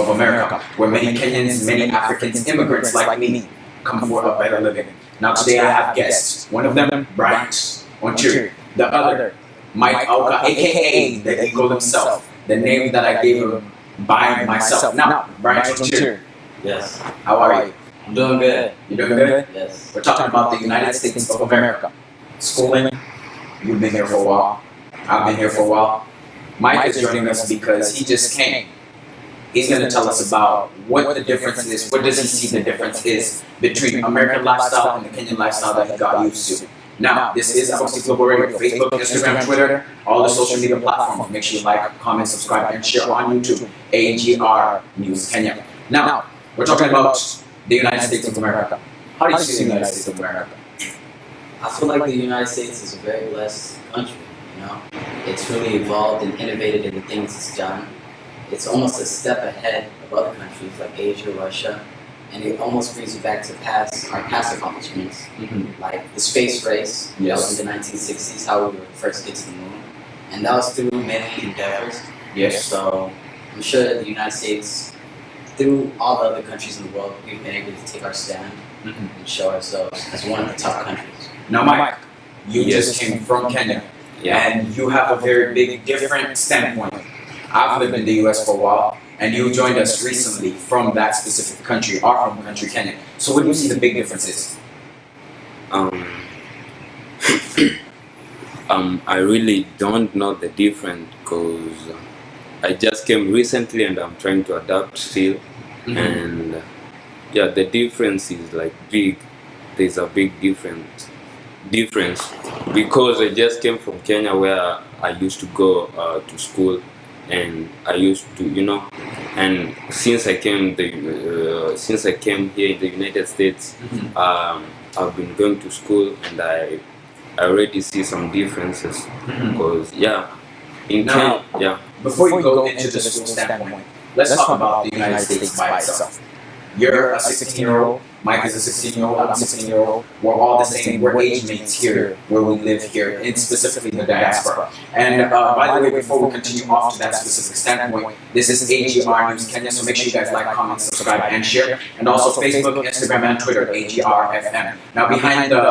of America, where many Kenyans, many Africans, immigrants like me come for a better living. Now today I have guests. One of them, Bryant Onchiri. The other, Mike Auka, aka the Eagle himself, the name that I gave him by myself. Now, Bryant Onchiri. Yes. How are you? I'm doing good. You doing good? Yes. We're talking about the United States of America. Schooling, you've been here for a while. I've been here for a while. Mike is joining us because he just came. He's going to tell us about what the difference is, what does he see the difference is between American lifestyle and the Kenyan lifestyle that he got used to. Now, this is Arphaxad Global Radio, Facebook, Instagram, Twitter, all the social media platforms. Make sure you like, comment, subscribe, and share on YouTube, AGR News Kenya. Now, we're talking about the United States of America. How do you see the United States of America? I feel like the United States is a very blessed country, you know? It's really evolved and innovated in the things it's done. It's almost a step ahead of other countries like Asia, Russia, and it almost brings you back to our past accomplishments, like the space race, Yes. in the 1960s, how we were first get to the moon, and that was through many endeavors. Yes. So I'm sure that the United States, through all the other countries in the world, we've been able to take our stand and show ourselves as one of the top countries. Now, Mike, you just came from Kenya, and you have a very big, different standpoint. I've lived in the US for a while, and you joined us recently from that specific country, our home country, Kenya. So what do you see the big differences? I really don't know the difference because I just came recently and I'm trying to adapt still. And yeah, the difference is like big. There's a big difference because I just came from Kenya where I used to go to school, and I used to, and since I came here in the United States, I've been going to school, and I already see some differences because in Kenya, Before you go into the school standpoint, let's talk about the United States by itself. You're a 16-year-old, Mike is a 16-year-old, I'm a 16-year-old. We're all the same. We're age mates here, where we live here, in specifically the diaspora. And by the way, before we continue off to that specific standpoint, this is AGR News Kenya, so make sure you guys like, comment, subscribe, and share. And also Facebook, Instagram, and Twitter, AGR FM. Now, behind the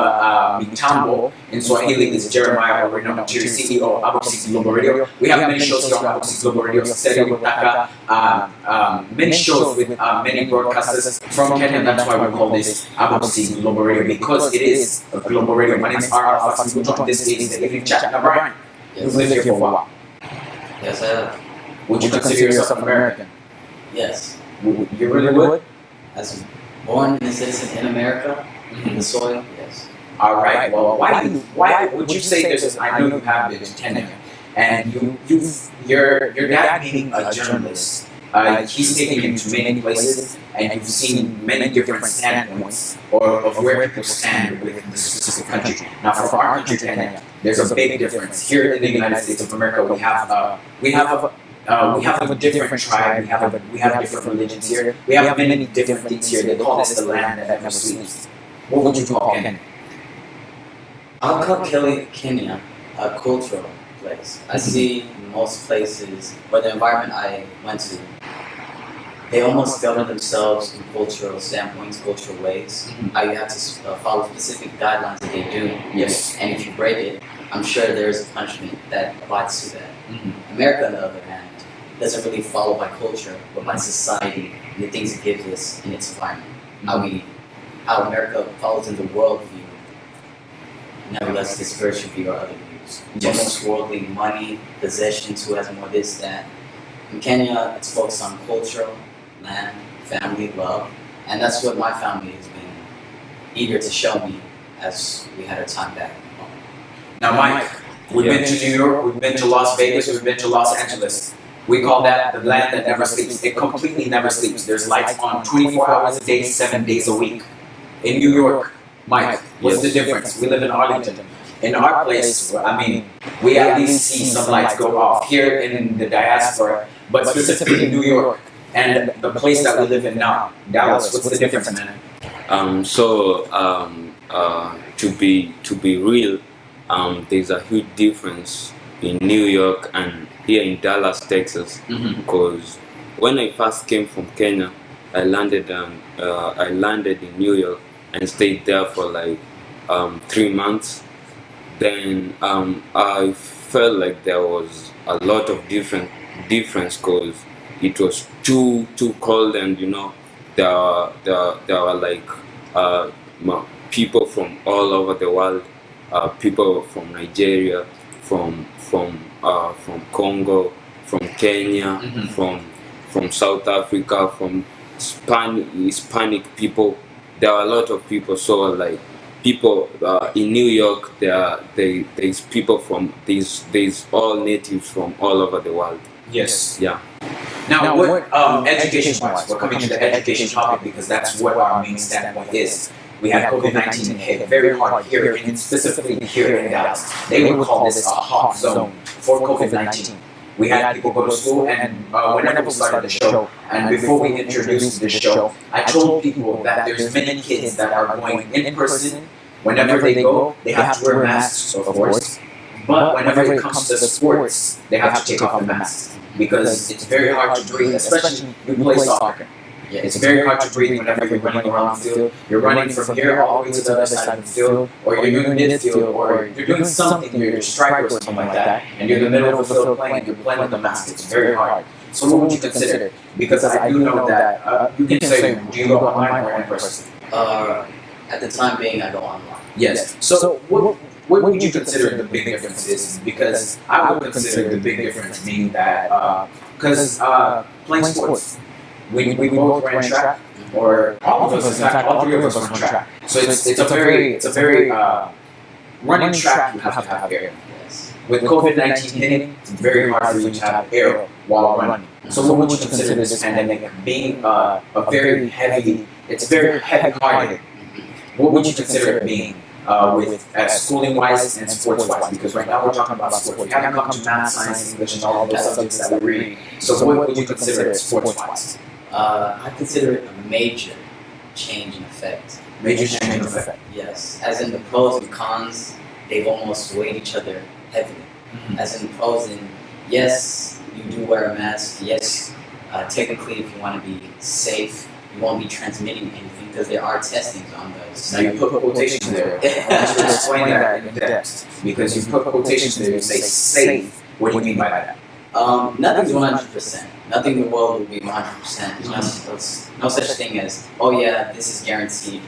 mitambo in Swahili is Jeremiah Orino, CEO of Arphaxad Global Radio. We have many shows here on Arphaxad Global Radio, many shows with many broadcasters from Kenya. That's why we call this Arphaxad Global Radio, because it is a global radio. My name is Arphaxad. We're talking this is the evening chat. Now, Brian, you've lived here for a while. Yes, I have. Would you consider yourself American? Yes. You really would? As born and a citizen in America, in the soil, yes. All right. Well, why would you say this? I know you have been to Kenya, and your dad being a journalist, he's taken you to many places, and you've seen many different standpoints of where people stand with the specific country. Now, for our country, Kenya, there's a big difference. Here in the United States of America, we have a different tribe. We have different religions here. We have many different things here. They call this the land that never sleeps. What would you call Kenya? I'll call Kenya a cultural place. I see most places, or the environment I went to, they almost govern themselves in cultural standpoints, cultural ways. How you have to follow specific guidelines that they do. Yes. And if you break it, I'm sure there's a punishment that applies to that. America, on the other hand, doesn't really follow by culture, but by society and the things it gives us in its environment. How America follows in the world view, nevertheless the spiritual view or other views. It's almost worldly, money, possessions, who has more this, that. In Kenya, it's focused on culture, land, family, love, and that's what my family has been eager to show me as we had our time back home. Now, Mike, we've been to New York, we've been to Las Vegas, we've been to Los Angeles. We call that the land that never sleeps. It completely never sleeps. There's lights on 24 hours a day, 7 days a week. In New York, Mike, what's the difference? We live in Arlington. In our place, we at least see some lights go off here in the diaspora, but specifically in New York and the place that we live in now, Dallas. What's the difference, man? To be real, there's a huge difference in New York and here in Dallas, Texas, because when I first came from Kenya, I landed in New York and stayed there for like 3 months. Then I felt like there was a lot of difference because it was too cold, and there were like people from all over the world, people from Nigeria, from Congo, from Kenya, from South Africa, from Hispanic people. There are a lot of people. So like people in New York, there's people from there's all natives from all over the world. Yes. Yeah. Now, what education-wise, we're coming to the education topic because that's what our main standpoint is. We had COVID-19 hit very hard here, specifically here in Dallas. They would call this a hot zone for COVID-19. We had people go to school, and whenever we started the show, and before we introduced the show, I told people that there's many kids that are going in person. Whenever they go, they have to wear masks, of course. But whenever it comes to sports, they have to take off the mask because it's very hard to breathe, especially when you play soccer. Yeah, It's very hard to breathe whenever you're running around the field. You're running from here all the way to the other side of the field, or you're doing midfield, or you're doing something, you're a striker or something like that, and you're in the middle of the field playing, you're playing with the mask. It's very hard. So what would you consider? Because I do know that, you can say, do you go online or in person? At the time being, I go online. Yes. So what would you consider the big difference is? Because I would consider the big difference being that, because playing sports, we both ran track, or all of us, in fact, all three of us run track. So it's a very running track, you have to have air. Yes. With COVID-19 hitting, it's very hard for you to have air while running. So what would you consider this pandemic being very heavy-hearted? What would you consider it being with schooling-wise and sports-wise? Because right now we're talking about sports. We haven't come to math, science, English, and all those subjects that we read. So what would you consider it sports-wise? I consider it a major change in effect. Major change in effect. Yes, as in the pros and cons, they've almost weighed each other heavily. As in pros, in yes, you do wear a mask. Yes, technically, if you want to be safe, you won't be transmitting anything because there are testings on those. Now you put quotations there. I want you to explain that in depth because you put quotations there. You say safe. What do you mean by that? Nothing's 100%. Nothing in the world will be 100%. There's no such thing as, oh yeah, this is guaranteed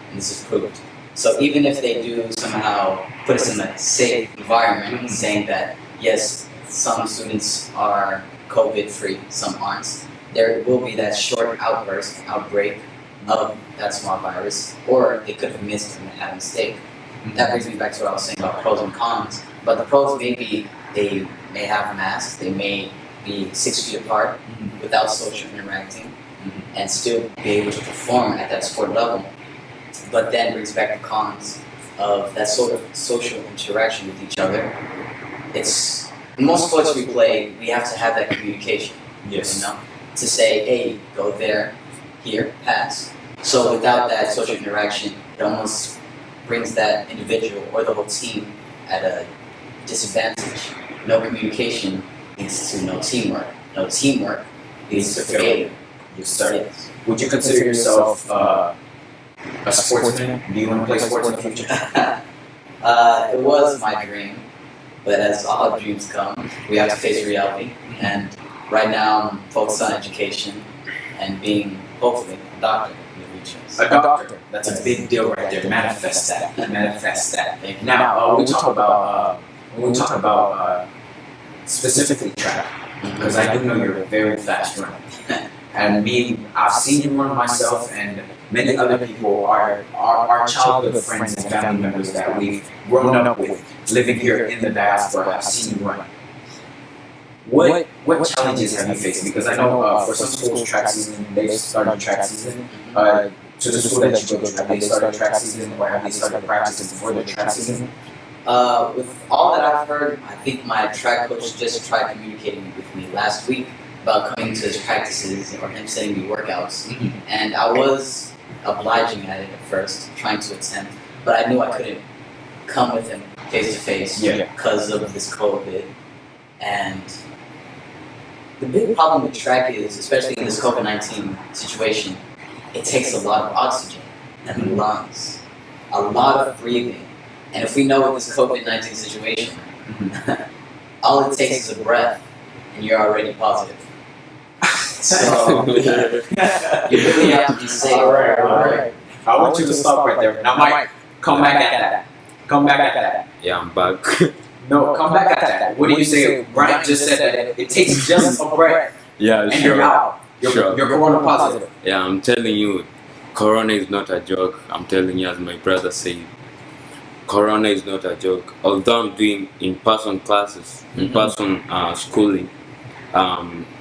and this is proved. So even if they do somehow put us in a safe environment, saying that yes, some students are COVID-free, some aren't, there will be that short outbreak of that small virus, or they could have missed and had a mistake. That brings me back to what I was saying about pros and cons. But the pros they may have masks, they may be 6 feet apart without social interacting, and still be able to perform at that sport level. But then brings back the cons of that sort of social interaction with each other. It's in most sports we play, we have to have that communication. Yes. You know, to say, hey, go there, here, pass. So without that social interaction, it almost brings that individual or the whole team at a disadvantage. No communication leads to no teamwork. No teamwork leads to failure. Yes, sir. Yes. Would you consider yourself a sportsman? Do you want to play sports in the future? It was my dream, but as all dreams come, we have to face reality. And right now, I'm focused on education and being, hopefully, a doctor in the future. A doctor. That's a big deal right there. Manifest that. Manifest that. Now, when we talk about specifically track, because I do know you're a very fast runner. And I've seen you run myself, and many other people are our childhood friends and family members that we've grown up with, living here in the diaspora. I've seen you run. What challenges have you faced? Because I know for some schools, track season, they've started track season. To the school that you go to, have they started track season, or have they started practicing before the track season? With all that I've heard, I think my track coach just tried communicating with me last week about coming to his practices or him sending me workouts. And I was obliging at it at first, trying to attempt, but I knew I couldn't come with him face to face because of this COVID. And the big problem with trek is, especially in this COVID-19 situation, it takes a lot of oxygen and the lungs, a lot of breathing. And if we know with this COVID-19 situation, all it takes is a breath and you're already positive. So you really have to be safe. All right. I want you to stop right there. Now, Mike, come back at that. Come back at that. Yeah, I'm back. No, come back at that. What do you say? Brian just said that it takes just a breath Yeah, and sure. you're out. You're Sure. corona positive. Yeah, I'm telling you, Corona is not a joke. I'm telling you, as my brother said, Corona is not a joke. Although I'm doing in-person classes, in-person schooling,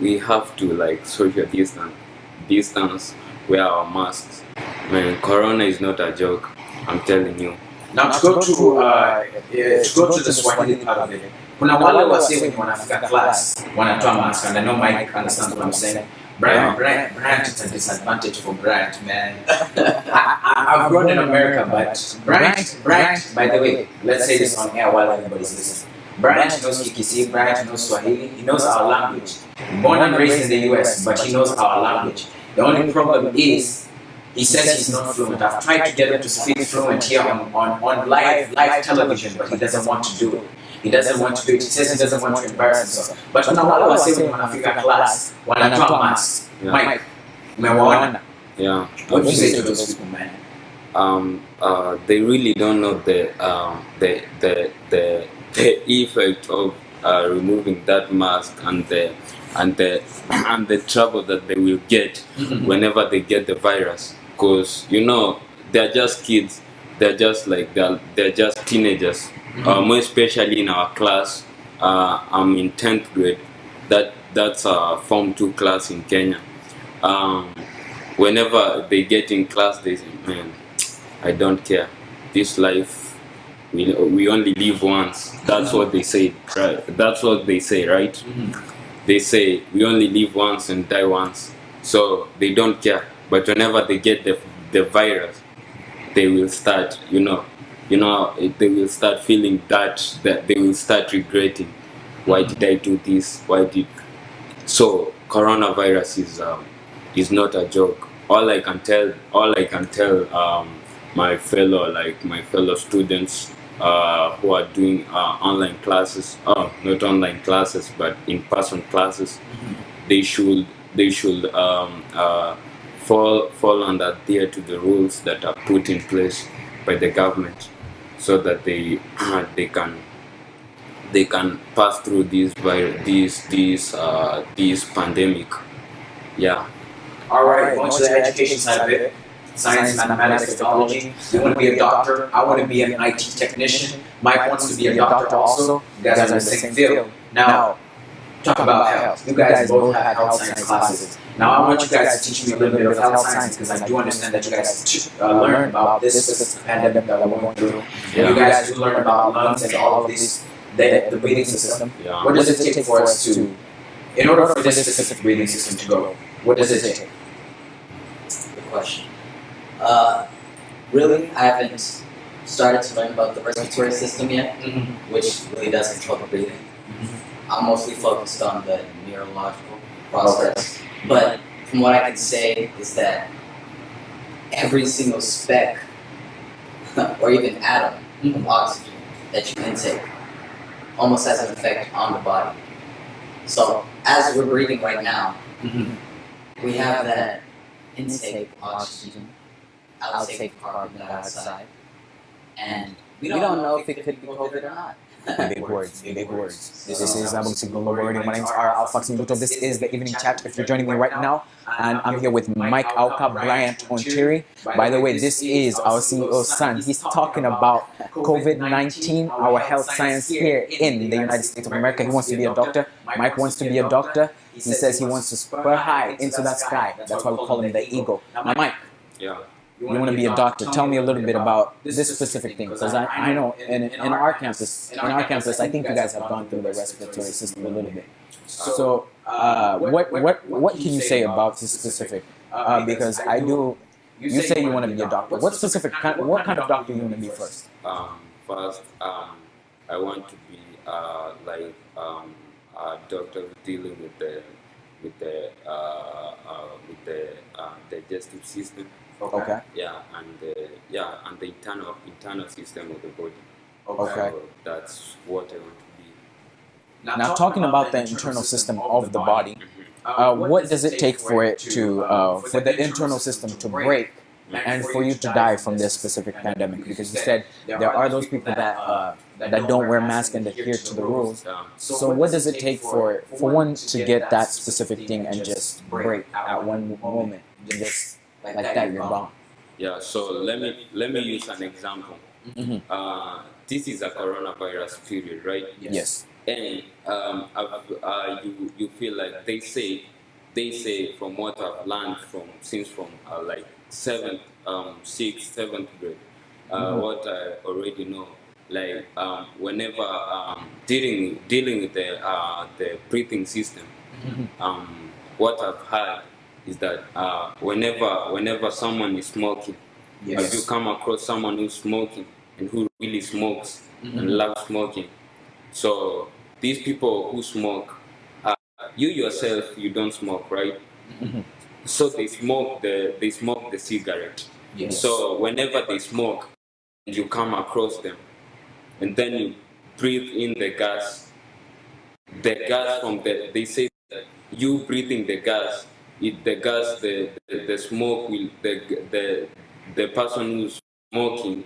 we have to like social distance, wear our masks. Man, Corona is not a joke. I'm telling you. Now to go to the Swahili part of it. Kuna wale wase wenye wanafika class wanatoa mask, and I know Mike understands what I'm saying. Brand is a disadvantage for Brand, man. I've grown in America, but Brand, by the way, let's say this on air while everybody's listening. Brand knows Kikisi, Brand knows Swahili, he knows our language. Born and raised in the US, but he knows our language. The only problem is, he says he's not fluent. I've tried to get him to speak fluent here on live television, but he doesn't want to do it. He doesn't want to do it. He says he doesn't want to embarrass himself. But kuna wale wase wenye wanafika class wanatoa mask. Mike, umewaona? Yeah. What do you say to those people, man? They really don't know the effect of removing that mask and the trouble that they will get whenever they get the virus, because they're just kids, they're just teenagers. More especially in our class, I'm in 10th grade. That's a Form 2 class in Kenya. Whenever they get in class, they say, man, I don't care. This life, we only live once. That's what they say, right? That's what they say, right? They say we only live once and die once. So they don't care. But whenever they get the virus, they will start, they will start feeling that they will start regretting. Why did I do this? So coronavirus is not a joke. All I can tell my fellow students who are doing online classes, not online classes but in-person classes, they should fall and adhere to the rules that are put in place by the government, so that they can pass through this pandemic. Yeah. All right, going to the education side of it. Science, mathematics, technology. You want to be a doctor. I want to be an IT technician. Mike wants to be a doctor also. You guys are in the same field. Now, talk about health. You guys both have health science classes. Now, I want you guys to teach me a little bit of health science, because I do understand that you guys learn about this pandemic that we're going through. Yeah. You guys do learn about lungs and all of this, the breathing system. Yeah. What does it take for us to, in order for this specific breathing system to go, what does it take? Good question. Really, I haven't started to learn about the respiratory system yet, which really does control the breathing. I'm mostly focused on the neurological process. But from what I can say is that every single speck or even atom of oxygen that you intake almost has an effect on the body. So as we're breathing right now, we have that intake of oxygen, outtake of carbon dioxide, and we don't know if it could be COVID or not. Big words. This is Nyabuto. My name's Arphaxad. This is the evening chat. If you're joining me right now, and I'm here with Mike Auka, Bryant Ontiri. By the way, this is our CEO's son. He's talking about COVID-19, our health science here in the United States of America. He wants to be a doctor. Mike wants to be a doctor. He says he wants to spur high into that sky. That's why we call him the eagle. Now, Mike. Yeah. You want to be a doctor. Tell me a little bit about this specific thing, because I know in our campus, I think you guys have gone through the respiratory system a little bit. So, what can you say about this specific? Because you say you want to be a doctor. What kind of doctor you want to be first? First, I want to be a doctor dealing with the with the digestive system. Okay. Yeah, and and the internal system of the body. Okay. So that's what I want to be. Now, talking about the internal system of the body, what does it take for it to, for the internal system to break and for you to die from this specific pandemic? Because you said there are those people that don't wear masks and adhere to the rules. So what does it take for one to get that specific thing and just break at one moment, just like that, you're gone? Yeah. So let me use an example. Mhm. This is a coronavirus period, right? Yes. And you feel like they say from what I've learned from like sixth, seventh grade, what I already know, like whenever dealing with the breathing system, what I've heard is that whenever someone is smoking, if you come across someone who's smoking and who really smokes and loves smoking, so these people who smoke, you yourself, you don't smoke, right? So they smoke the cigarette. Yes. So whenever they smoke, you come across them, and then you breathe in the gas from they say that you breathing the gas, the smoke will the person who's smoking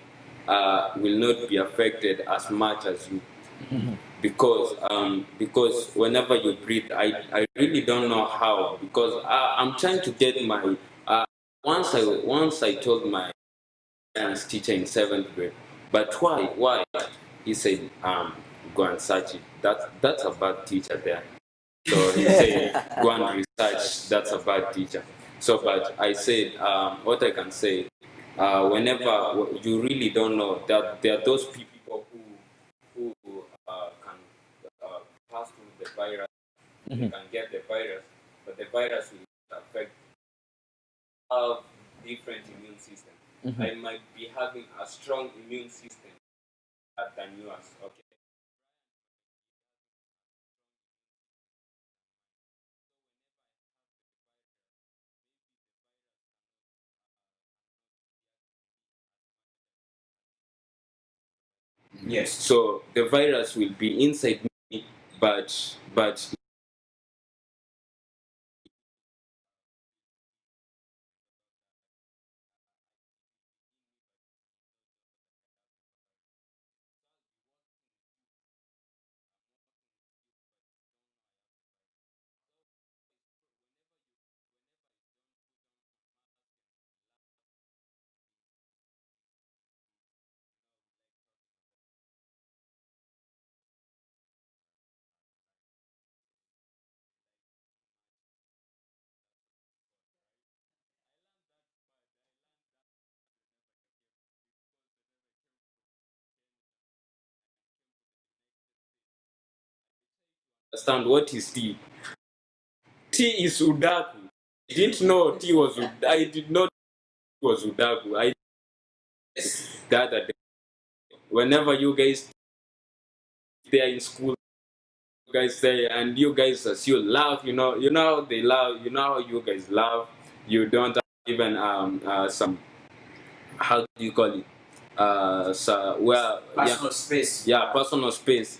will not be affected as much as you, because whenever you breathe, I really don't know how, because I'm trying to get my once I told my science teacher in seventh grade, but why he said go and search it. That's a bad teacher there. So he said go and research. That's a bad teacher. So but I said what I can say, whenever you really don't know that there are those people who can pass through the virus, they can get the virus, but the virus will not affect have different immune system. I might be having a strong immune system than yours. Okay. Yes. So the virus will be inside me, but understand what is tea. Tea is udaku. I didn't know tea was I did not know it was udaku. I the other day. Whenever you guys there in school, you guys say, and you guys as you laugh, you know how they laugh, you know how you guys laugh. You don't have even some, how do you call it? So well, Personal space. yeah, personal space.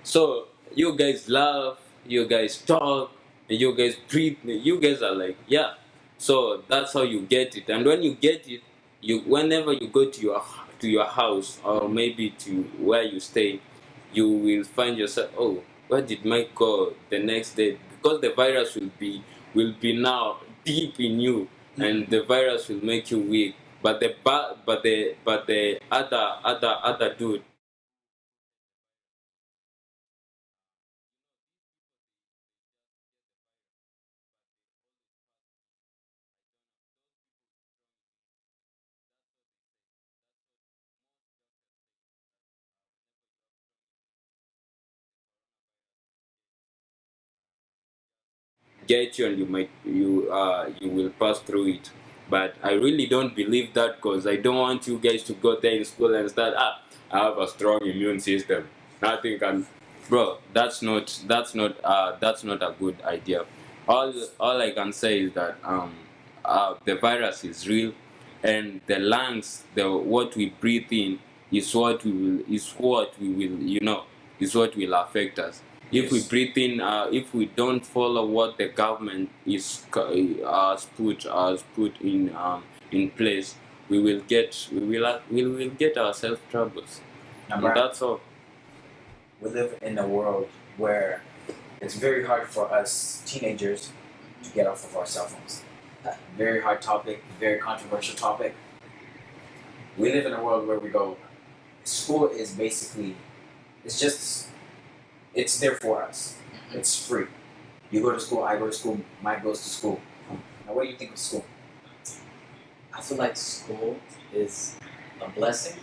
So you guys laugh, you guys talk, and you guys breathe. You guys are like, yeah. So that's how you get it. And when you get it, you whenever you go to your house, or maybe to where you stay, you will find yourself, oh, where did Mike go the next day? Because the virus will be now deep in you, and the virus will make you weak. But the other dude, get you, and you will pass through it. But I really don't believe that, because I don't want you guys to go there in school and start, I have a strong immune system, nothing can, bro. That's not a good idea. all I can say is that the virus is real, and the lungs, the what we breathe in, is what will affect us. If we Yes. breathe in, if we don't follow what the government has put in place, we will get ourselves troubles. Now, And Brian, that's all. we live in a world where it's very hard for us teenagers to get off of our cell phones. Very hard topic, very controversial topic. We live in a world where we go, school is basically, it's there for us. It's free. You go to school, I go to school, Mike goes to school. Now, what do you think of school? I feel like school is a blessing.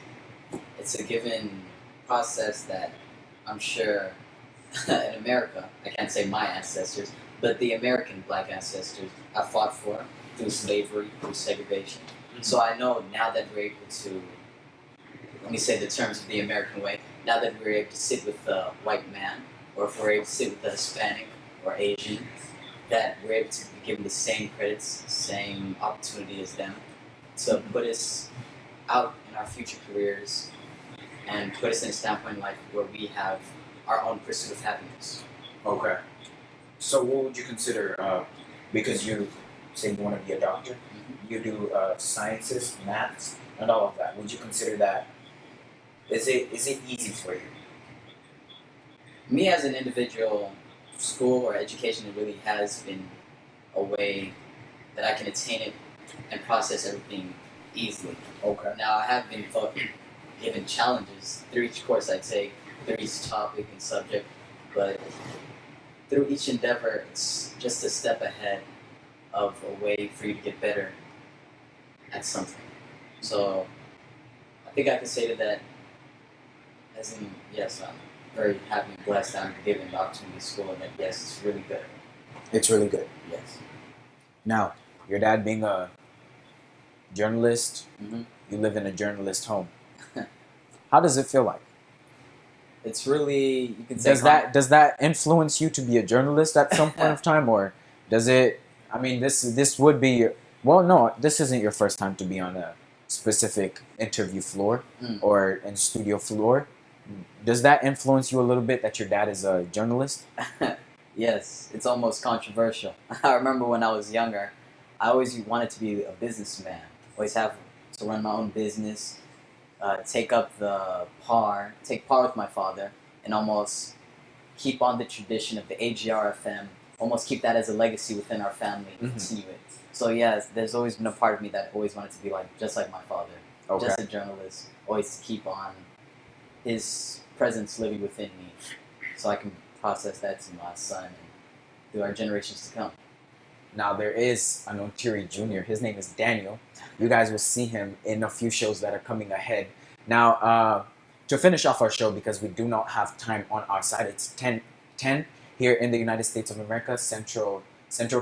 It's a given process that I'm sure in America, I can't say my ancestors, but the American black ancestors have fought for through slavery, through segregation. So I know now that we're able to, let me say the terms of the American way, now that we're able to sit with a white man, or if we're able to sit with a Hispanic or Asian, that we're able to be given the same credits, same opportunity as them, to put us out in our future careers and put us in a standpoint in life where we have our own pursuit of happiness. Okay. So, what would you consider, because you say you want to be a doctor, you do sciences, maths, and all of that. Would you consider that? Is it easy for you? Me as an individual, school or education, it really has been a way that I can attain it and process everything easily. Okay. Now, I have been given challenges through each course I take, through each topic and subject, but through each endeavor, it's just a step ahead of a way for you to get better at something. So, I think I can say to that, as in, yes, I'm very happy and blessed that I'm given the opportunity to school, and that, yes, it's really good. It's really good. Yes. Now, your dad being a journalist, Mhm. you live in a journalist home. How does it feel like? It's really, you can say, Does that influence you to be a journalist at some point of time, or does it? I mean, this would be well, no, this isn't your first time to be on a specific interview floor or in studio floor. Does that influence you a little bit that your dad is a journalist? Yes, it's almost controversial. I remember when I was younger, I always wanted to be a businessman. Always have to run my own business, take par with my father, and almost keep on the tradition of the AGRFM, almost keep that as a legacy within our family and continue it. So yes, there's always been a part of me that always wanted to be just like my father, Okay. just a journalist, always to keep on his presence living within me, so I can process that to my son and through our generations to come. Now there is an Ontiri Jr. His name is Daniel. You guys will see him in a few shows that are coming ahead. Now, to finish off our show, because we do not have time on our side, it's 10 here in the United States of America, Central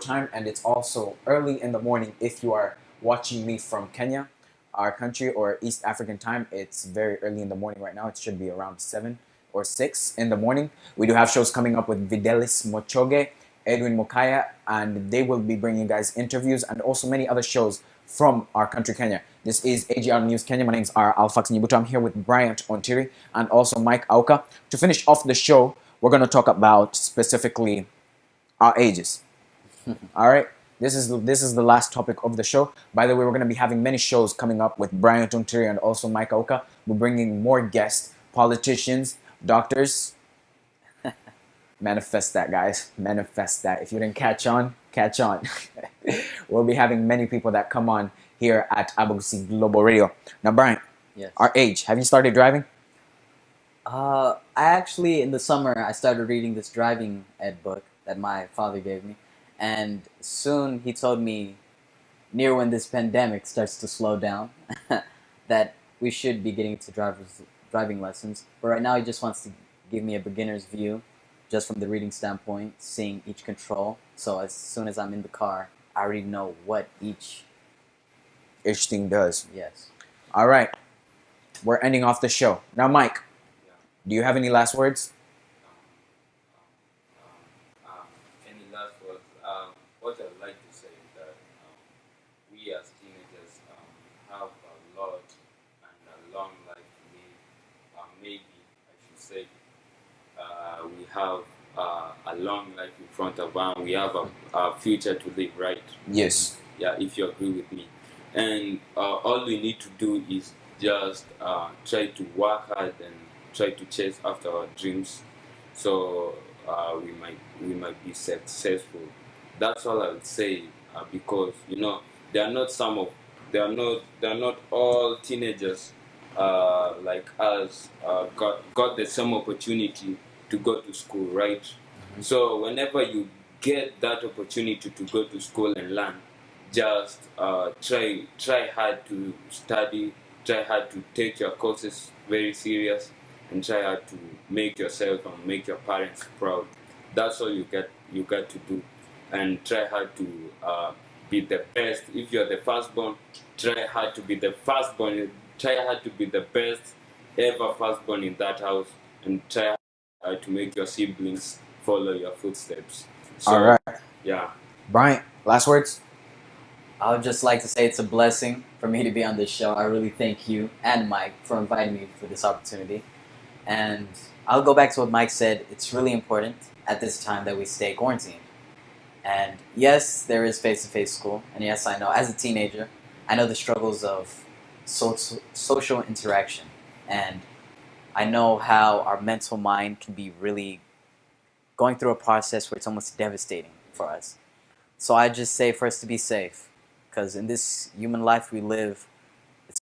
Time, and it's also early in the morning if you are watching me from Kenya, our country, or East African time. It's very early in the morning right now. It should be around 7 or 6 in the morning. We do have shows coming up with Videlis Mochoge, Edwin Mokaya, and they will be bringing you guys interviews and also many other shows from our country, Kenya. This is AGR News Kenya. My name is Arphaxad Nyabuto. I'm here with Bryant Ontiri and also Mike Auka. To finish off the show, we're going to talk about specifically our ages. All right. This is the last topic of the show. By the way, we're going to be having many shows coming up with Bryant Ontiri and also Mike Auka. We're bringing more guests, politicians, doctors. Manifest that, guys. Manifest that. If you didn't catch on, catch on. We'll be having many people that come on here at Abusi Global Radio. Now, Brian, Yes. our age. Have you started driving? I actually, in the summer, I started reading this driving ed book that my father gave me. And soon he told me, near when this pandemic starts to slow down, that we should be getting to driving lessons. But right now he just wants to give me a beginner's view, just from the reading standpoint, seeing each control. So as soon as I'm in the car, I already know what each thing does. Yes. All right. We're ending off the show. Now, Mike, do you have any last words? Any last words? have a lot and a long life to live. Maybe I should say we have a long life in front of us. We have a future to live, right? Yes. Yeah, if you agree with me. And all we need to do is just try to work hard and try to chase after our dreams, so we might be successful. That's all I would say, because they are not some of they are not all teenagers like us got the same opportunity to go to school, right? So whenever you get that opportunity to go to school and learn, just try hard to study, try hard to take your courses very serious, and try hard to make yourself and make your parents proud. That's all you got to do, and try hard to be the best. If you're the firstborn, try hard to be the firstborn. Try hard to be the best ever firstborn in that house, and try hard to make your siblings follow your footsteps. So, All right. yeah. Bryant, last words? I would just like to say it's a blessing for me to be on this show. I really thank you and Mike for inviting me for this opportunity. And I'll go back to what Mike said. It's really important at this time that we stay quarantined. And yes, there is face-to-face school. And yes, I know as a teenager, I know the struggles of social interaction. And I know how our mental mind can be really going through a process where it's almost devastating for us. So I just say for us to be safe, because in this human life we live,